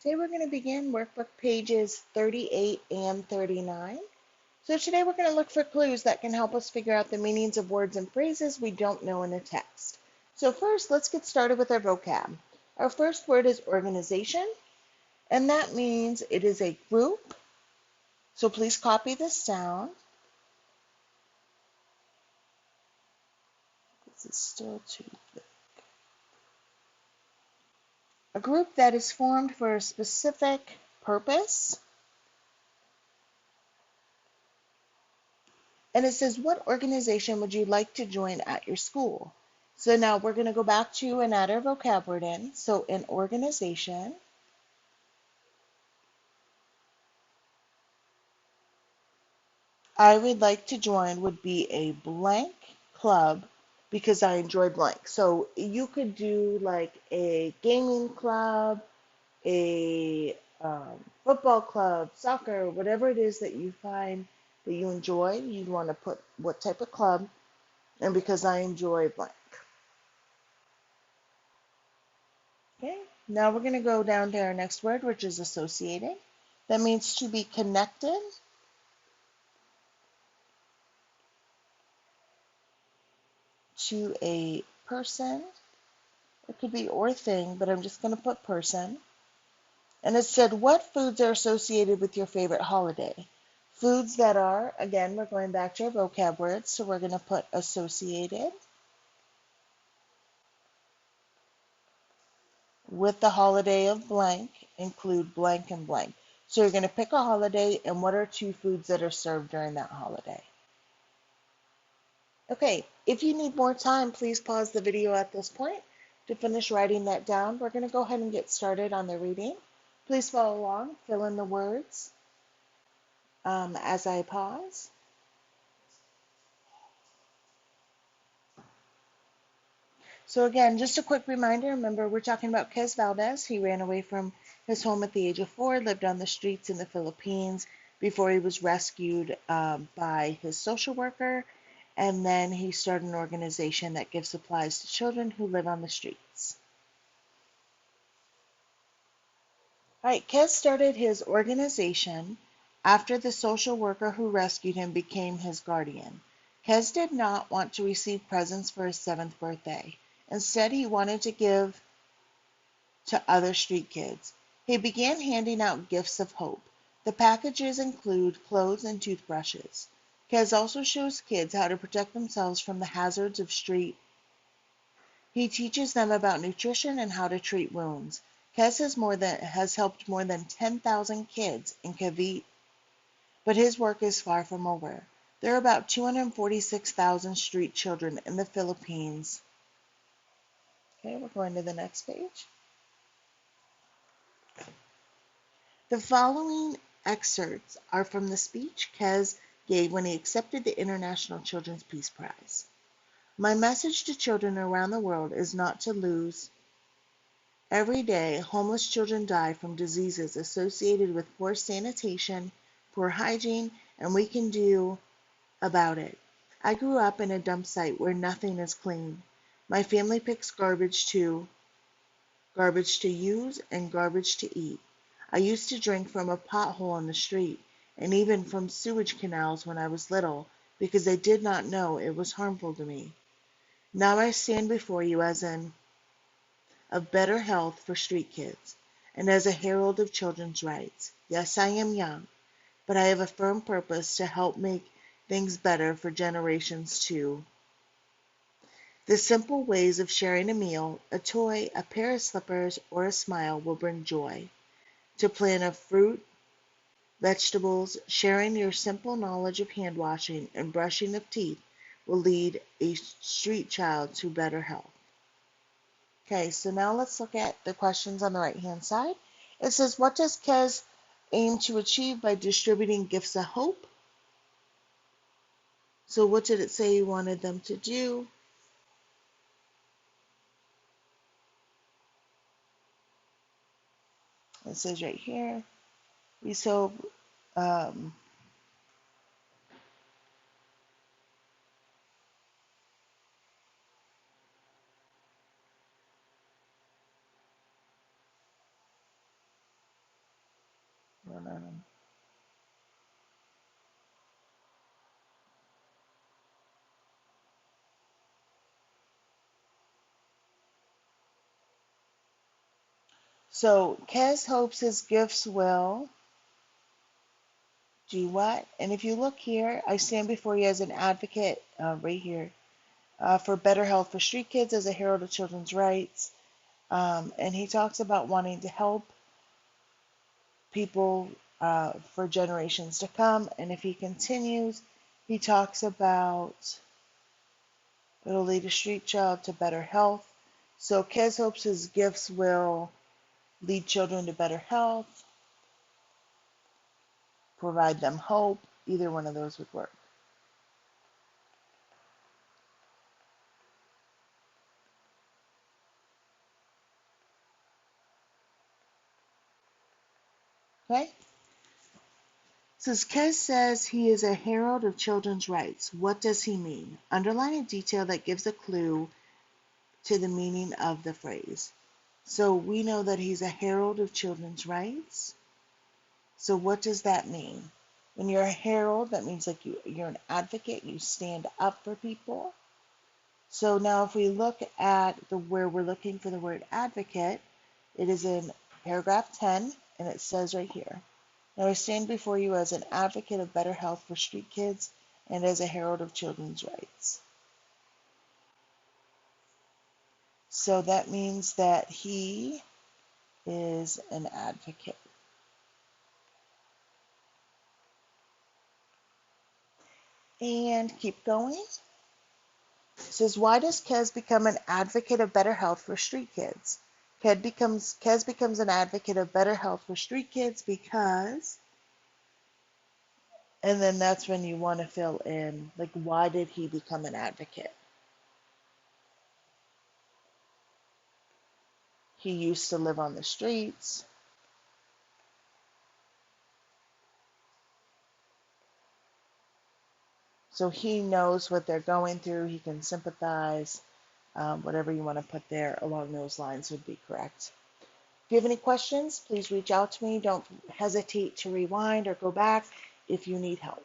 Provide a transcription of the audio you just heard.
Today we're going to begin workbook pages 38 and 39. So today we're going to look for clues that can help us figure out the meanings of words and phrases we don't know in a text. So first, let's get started with our vocab. Our first word is organization, and that means it is a group. So please copy this down. This is still too thick. A group that is formed for a specific purpose. And it says, what organization would you like to join at your school? So now we're going to go back to and add our vocab word in. So an organization. I would like to join would be a blank club because I enjoy blank. So you could do like a gaming club, a football club, soccer, whatever it is that you find that you enjoy. You'd want to put what type of club, and because I enjoy blank. Okay, now we're going to go down to our next word, which is associated. That means to be connected to a person. It could be or thing, but I'm just going to put person. And it said, what foods are associated with your favorite holiday? Foods that are, again, we're going back to our vocab words, so we're going to put associated with the holiday of blank, include blank and blank. So you're going to pick a holiday, and what are two foods that are served during that holiday? Okay, if you need more time, please pause the video at this point to finish writing that down. We're going to go ahead and get started on the reading. Please follow along, fill in the words as I pause. So again, just a quick reminder, remember we're talking about Quez Valdez. He ran away from his home at the age of 4, lived on the streets in the Philippines before he was rescued by his social worker, and then he started an organization that gives supplies to children who live on the streets. All right, Quez started his organization after the social worker who rescued him became his guardian. Quez did not want to receive presents for his 7th birthday. Instead, he wanted to give to other street kids. He began handing out gifts of hope. The packages include clothes and toothbrushes. Quez also shows kids how to protect themselves from the hazards of street. He teaches them about nutrition and how to treat wounds. Quez has helped more than 10,000 kids in Cavite, but his work is far from over. There are about 246,000 street children in the Philippines. Okay, we're going to the next page. The following excerpts are from the speech Quez gave when he accepted the International Children's Peace Prize. My message to children around the world is not to lose. Every day, homeless children die from diseases associated with poor sanitation, poor hygiene, and we can do about it. I grew up in a dump site where nothing is clean. My family picks garbage to use and garbage to eat. I used to drink from a pothole in the street and even from sewage canals when I was little because I did not know it was harmful to me. Now I stand before you as of better health for street kids and as a herald of children's rights. Yes, I am young, but I have a firm purpose to help make things better for generations to. The simple ways of sharing a meal, a toy, a pair of slippers, or a smile will bring joy. To plan of fruit, vegetables, sharing your simple knowledge of hand washing and brushing of teeth will lead a street child to better health. Okay, so now let's look at the questions on the right-hand side. It says, what does Quez aim to achieve by distributing gifts of hope? So what did it say he wanted them to do? It says right here, we so um, So Kez hopes his gifts will do what? And if you look here, I stand before you as an advocate, right here, for better health for street kids as a herald of children's rights. And he talks about wanting to help people for generations to come. And if he continues, he talks about it'll lead a street child to better health. So Kez hopes his gifts will lead children to better health, provide them hope. Either one of those would work. Okay? So Kez says he is a herald of children's rights. What does he mean? Underline a detail that gives a clue to the meaning of the phrase. So we know that he's a herald of children's rights. So what does that mean? When you're a herald, that means like you're an advocate, you stand up for people. So now if we look at where we're looking for the word advocate, it is in paragraph 10, and it says right here, now I stand before you as an advocate of better health for street kids and as a herald of children's rights. So that means that he is an advocate. And keep going. It says, why does Kez become an advocate of better health for street kids? Kez becomes an advocate of better health for street kids because, and then that's when you want to fill in, like, why did he become an advocate? He used to live on the streets. So he knows what they're going through. He can sympathize. Whatever you want to put there along those lines would be correct. If you have any questions, please reach out to me. Don't hesitate to rewind or go back if you need help.